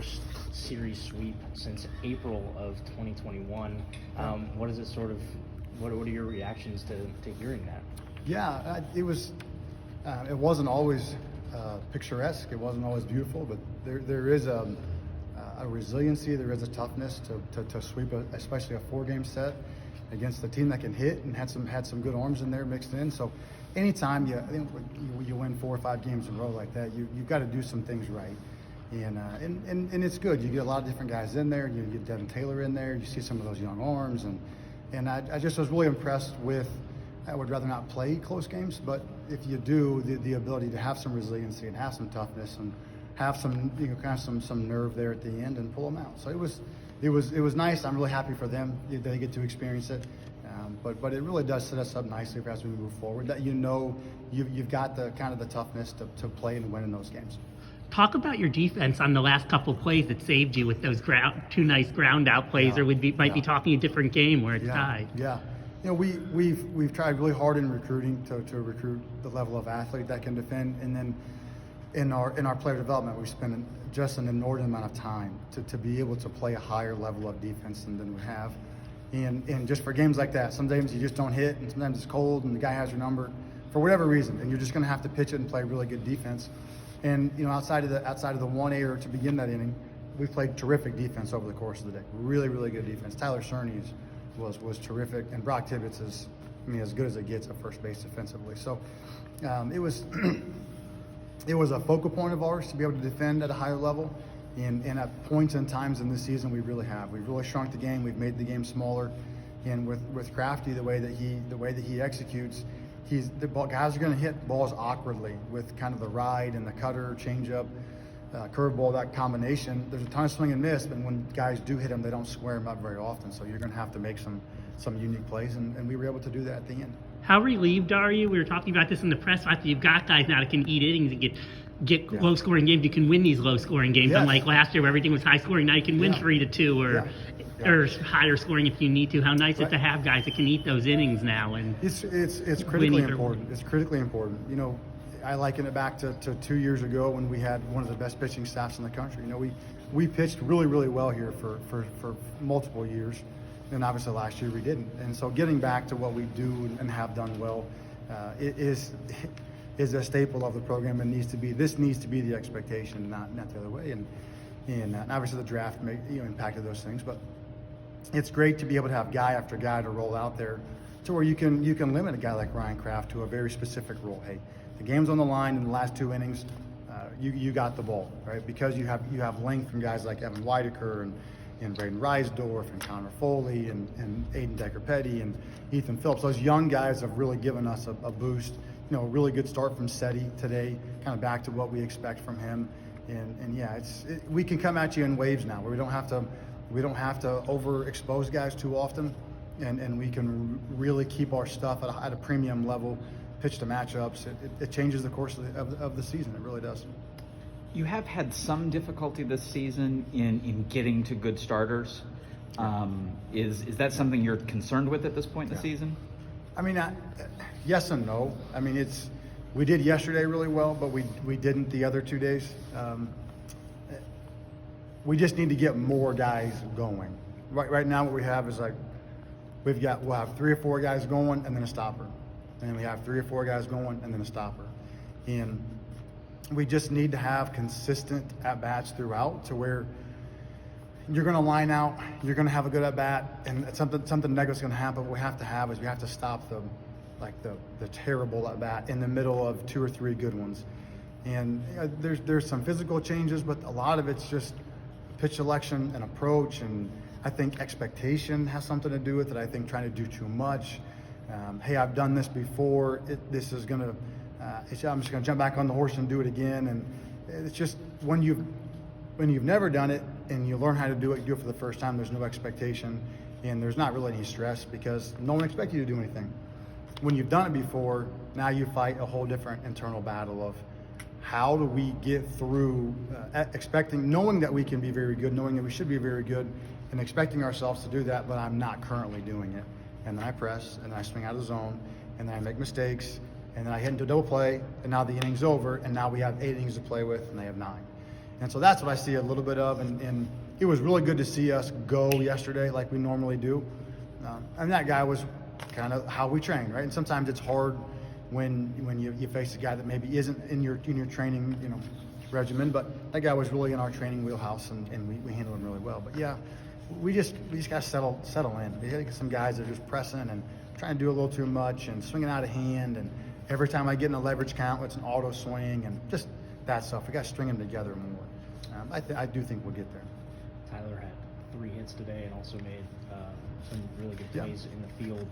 first series sweep since April of 2021. What is it sort of? What are your reactions to hearing that? Yeah, it was. It wasn't always picturesque. It wasn't always beautiful, but there is a resiliency. There is a toughness to sweep, especially a 4-game set against a team that can hit and had some good arms in there mixed in. So anytime you win 4 or 5 games in a row like that, you've got to do some things right. And it's good. You get a lot of different guys in there. You get Devin Taylor in there. You see some of those young arms, and I just was really impressed with. I would rather not play close games, but if you do, the ability to have some resiliency and have some toughness and have some some nerve there at the end and pull them out. So it was nice. I'm really happy for them. They get to experience it. But it really does set us up nicely as we move forward. That you've got the kind of the toughness to play and win in those games. Talk about your defense on the last couple of plays that saved you with those 2 nice ground out plays, or might be talking a different game where it's tied. Yeah. We've tried really hard in recruiting to recruit the level of athlete that can defend, and then in our player development, we spend just an inordinate amount of time to be able to play a higher level of defense than we have. And just for games like that, sometimes you just don't hit, and sometimes it's cold, and the guy has your number for whatever reason, and you're just going to have to pitch it and play really good defense. And outside of the 1 error to begin that inning, we played terrific defense over the course of the day. Really, really good defense. Tyler Cerny was terrific, and Brock Tibbetts is, as good as it gets at first base defensively. So it was a focal point of ours to be able to defend at a higher level. And at points and times in this season, we really have. We've really shrunk the game. We've made the game smaller. And with Crafty, the way that he executes, guys are going to hit balls awkwardly with kind of the ride and the cutter, changeup, curveball, that combination. There's a ton of swing and miss, but when guys do hit them, they don't square them up very often. So you're going to have to make some unique plays, and we were able to do that at the end. How relieved are you? We were talking about this in the press. After you've got guys now that can eat innings and get low-scoring games. You can win these low-scoring games. Yes. Unlike last year where everything was high-scoring, now you can win 3-2 or higher scoring if you need to. How nice is it to have guys that can eat those innings now? And it's critically important. It's critically important. I liken it back to 2 years ago when we had one of the best pitching staffs in the country. We pitched really, really well here for multiple years, and obviously last year we didn't. And so getting back to what we do and have done well is a staple of the program, and this needs to be the expectation, not the other way. And obviously the draft impacted those things, but it's great to be able to have guy after guy to roll out there to where you can limit a guy like Ryan Kraft to a very specific role. Hey, the game's on the line in the last 2 innings. You got the ball, right? Because you have length from guys like Evan Weideker and Braden Reisdorf and Connor Foley and Aiden Decker-Petty and Ethan Phillips. Those young guys have really given us a boost. A really good start from Seti today, kind of back to what we expect from him. And we can come at you in waves now where we don't have to overexpose guys too often, and we can really keep our stuff at a premium level. Pitch to matchups, it changes the course of the season. It really does. You have had some difficulty this season in getting to good starters. Is that something you're concerned with at this point in the season? Yes and no. We did yesterday really well, but we didn't the other 2 days. We just need to get more guys going. Right now, what we have is we'll have 3 or 4 guys going and then a stopper. And we have 3 or 4 guys going and then a stopper. And we just need to have consistent at-bats throughout to where you're going to line out, you're going to have a good at-bat, and something negative is going to happen. What we have to stop the terrible at-bat in the middle of 2 or 3 good ones. And there's some physical changes, but a lot of it's just pitch selection and approach, and I think expectation has something to do with it. I think trying to do too much. Hey, I've done this before. I'm just going to jump back on the horse and do it again. And it's just when you've never done it and you learn how to do it, you do it for the first time. There's no expectation, and there's not really any stress because no one expects you to do anything. When you've done it before, now you fight a whole different internal battle of how do we get through knowing that we can be very good, knowing that we should be very good, and expecting ourselves to do that, but I'm not currently doing it. And then I press, and then I swing out of the zone, and then I make mistakes, and then I hit into a double play, and now the inning's over, and now we have 8 innings to play with, and they have 9. And so that's what I see a little bit of, and it was really good to see us go yesterday like we normally do. And that guy was kind of how we train, right? And sometimes it's hard when you face a guy that maybe isn't in your training, regimen, but that guy was really in our training wheelhouse, and we handled him really well. But yeah, we just got to settle in. We had some guys that are just pressing and trying to do a little too much and swinging out of hand, and every time I get in a leverage count, it's an auto swing and just that stuff. We got to string them together more. I do think we'll get there. Tyler had 3 hits today and also made some really good plays in the field.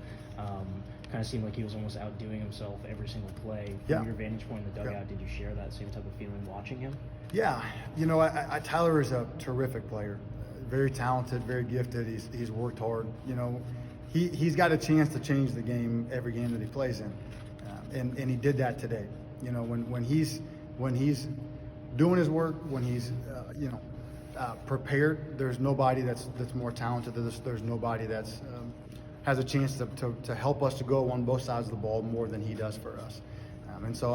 Kind of seemed like he was almost outdoing himself every single play. From your vantage point in the dugout, did you share that same type of feeling watching him? Yeah, Tyler is a terrific player, very talented, very gifted. He's worked hard. He's got a chance to change the game every game that he plays in, and he did that today. When he's doing his work, when he's prepared, there's nobody that's more talented than this. There's nobody that's has a chance to help us to go on both sides of the ball more than he does for us. And so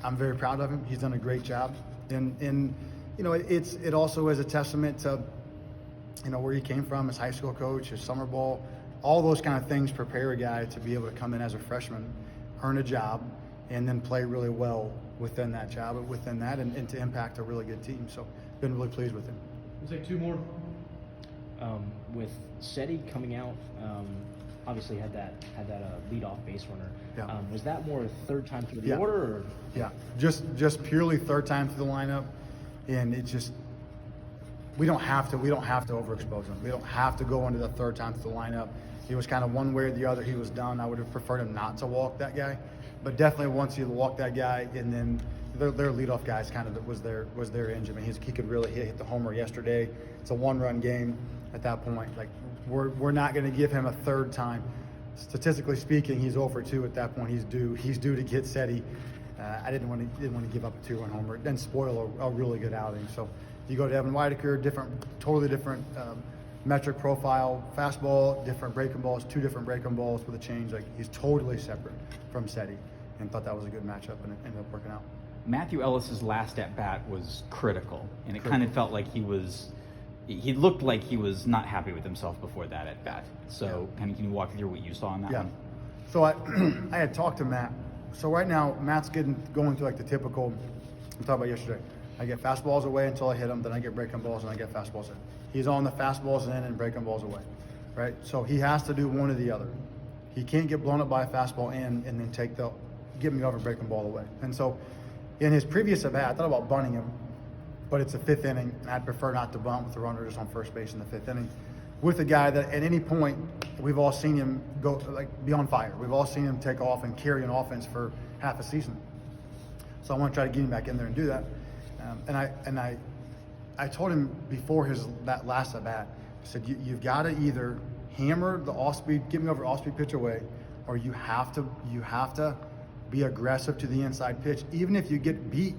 I'm very proud of him. He's done a great job, and it also is a testament to where he came from, his high school coach, his summer ball, all those kind of things prepare a guy to be able to come in as a freshman, earn a job, and then play really well within that job, and to impact a really good team. So been really pleased with him. We'll take 2 more. With Seti coming out, obviously had that leadoff base runner. Yeah. Was that more a third time through the order? Or? Yeah, just purely third time through the lineup, and it just we don't have to overexpose him. We don't have to go into the third time through the lineup. He was kind of one way or the other. He was done. I would have preferred him not to walk that guy, but definitely once he walked that guy, and then their leadoff guys kind of was their engine. I mean, he could really hit the homer yesterday. It's a 1-run game at that point. Like we're not going to give him a third time. Statistically speaking, he's 0 for 2 at that point. He's due to get Seti. I didn't want to give up a 2-run homer and spoil a really good outing. So you go to Evan Whitaker, totally different metric profile, fastball, different breaking balls, 2 different breaking balls with a change. Like he's totally separate from Seti, and thought that was a good matchup, and it ended up working out. Matthew Ellis's last at bat was critical, and it kind of felt like he looked like he was not happy with himself before that at bat. So, can you walk through what you saw in that one? So I had talked to Matt. So right now Matt's going through like the typical. We talked about yesterday. I get fastballs away until I hit them, then I get breaking balls, and I get fastballs in. He's on the fastballs in and breaking balls away, right? So he has to do one or the other. He can't get blown up by a fastball in and then get me over breaking ball away. And so in his previous at bat, I thought about bunting him, but it's the 5th inning, and I'd prefer not to bunt with the runner just on first base in the 5th inning with a guy that at any point we've all seen him go be on fire. We've all seen him take off and carry an offense for half a season. So I want to try to get him back in there and do that. And I told him before that last at bat, I said you've got to either hammer the off speed, get me over off speed pitch away, or you have to be aggressive to the inside pitch. Even if you get beat,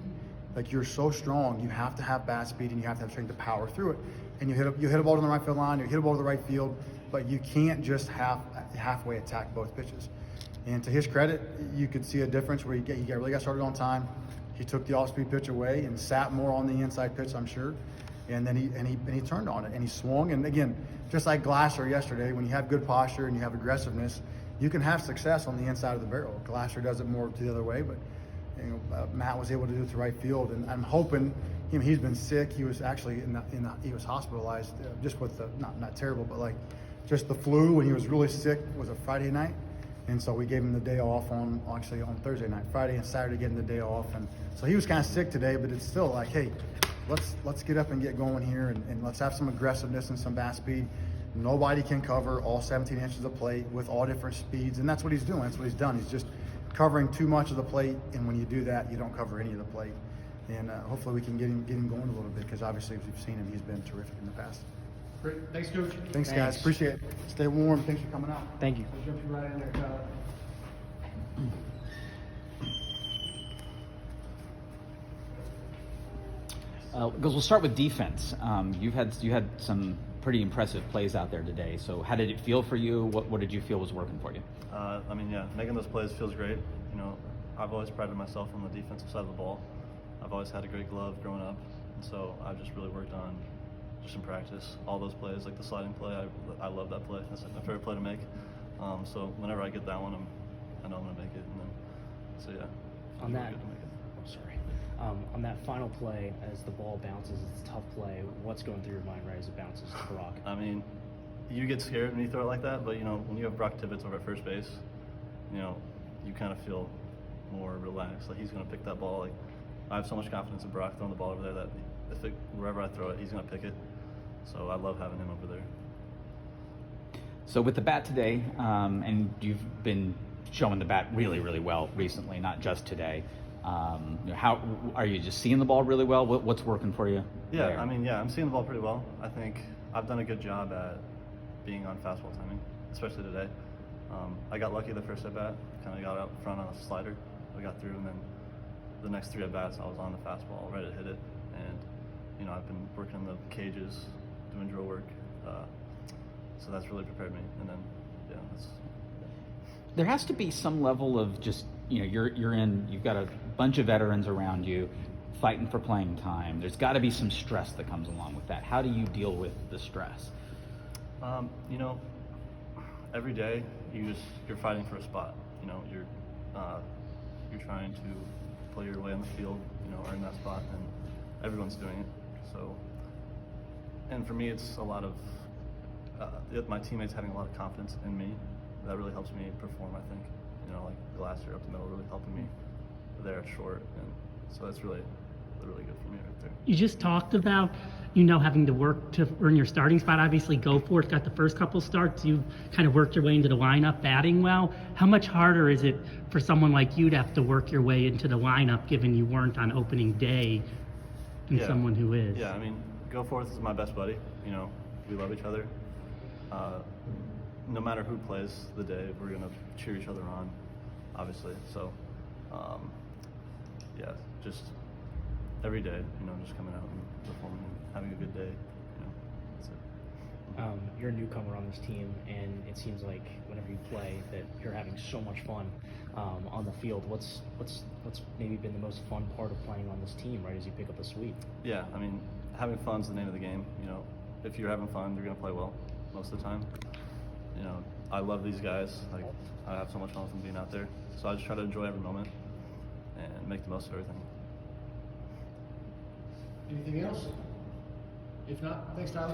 like you're so strong, you have to have bat speed and you have to have strength to power through it. And you hit a ball to the right field line, you hit a ball to the right field, but you can't just halfway attack both pitches. And to his credit, you could see a difference where he really got started on time. He took the off-speed pitch away and sat more on the inside pitch, I'm sure. And then he turned on it and he swung. And again, just like Glasser yesterday, when you have good posture and you have aggressiveness, you can have success on the inside of the barrel. Glasser does it more the other way, but Matt was able to do it to right field. And I'm hoping, he's been sick. He was actually he was hospitalized just with the not terrible, but like just the flu when he was really sick. Was a Friday night. And so we gave him the day off on Thursday night, Friday and Saturday, getting the day off. And so he was kind of sick today, but it's still like, hey, let's get up and get going here, and let's have some aggressiveness and some bat speed. Nobody can cover all 17 inches of plate with all different speeds, and that's what he's doing. That's what he's done. He's just covering too much of the plate, and when you do that, you don't cover any of the plate. And hopefully we can get him going a little bit, because obviously, as we've seen him, he's been terrific in the past. Great. Thanks, Coach. Thanks, guys. Appreciate it. Stay warm. Thanks for coming out. Thank you. I'll jump you right in there, Tyler. Because we'll start with defense. You had some pretty impressive plays out there today. So how did it feel for you? What did you feel was working for you? Making those plays feels great. I've always prided myself on the defensive side of the ball. I've always had a great glove growing up, and so I've just really worked on just in practice all those plays, like the sliding play. I love that play. That's like my favorite play to make. So whenever I get that one, I know I'm gonna make it, and then so yeah. On it's that, really good to make it. I'm sorry. On that final play, as the ball bounces, it's a tough play. What's going through your mind right as it bounces to Brock? I mean, you get scared when you throw it like that, but you know, when you have Brock Tibbetts over at first base, you know, you kind of feel more relaxed. Like he's gonna pick that ball. Like I have so much confidence in Brock throwing the ball over there that wherever I throw it, he's gonna pick it. So I love having him over there. So with the bat today, and you've been showing the bat really, really well recently, not just today. How are you just seeing the ball really well? What's working for you? Yeah, there? I mean, yeah, I'm seeing the ball pretty well. I think I've done a good job at being on fastball timing, especially today. I got lucky the first at bat, kind of got out front on a slider. I got through, and then the next 3 at bats, I was on the fastball, ready to hit it. And you know, I've been working in the cages, doing drill work, so that's really prepared me. And then, yeah, that's. There has to be some level of just, you know, you've got a bunch of veterans around you fighting for playing time. There's got to be some stress that comes along with that. How do you deal with the stress? You know, every day you're fighting for a spot. You know, you're trying to play your way on the field. You know, earn that spot, and everyone's doing it. So, and for me, it's a lot of my teammates having a lot of confidence in me. That really helps me perform, I think. You know, like the last year up the middle really helping me there at short, and so that's really good for me right there. You just talked about, having to work to earn your starting spot. Obviously, Goforth got the first couple starts. You've kind of worked your way into the lineup, batting well. How much harder is it for someone like you to have to work your way into the lineup, given you weren't on opening day, than someone who is? Yeah, I mean, Goforth is my best buddy. You know, we love each other. No matter who plays the day, we're gonna cheer each other on, obviously. So, yeah, just every day, just coming out and performing and having a good day, that's it. You're a newcomer on this team, and it seems like whenever you play that you're having so much fun on the field. What's maybe been the most fun part of playing on this team, right, as you pick up a sweep? Yeah, I mean, having fun's the name of the game. If you're having fun, you're gonna play well most of the time. I love these guys. Like, I have so much fun with them being out there. So I just try to enjoy every moment and make the most of everything. Anything else? If not, thanks, Tyler.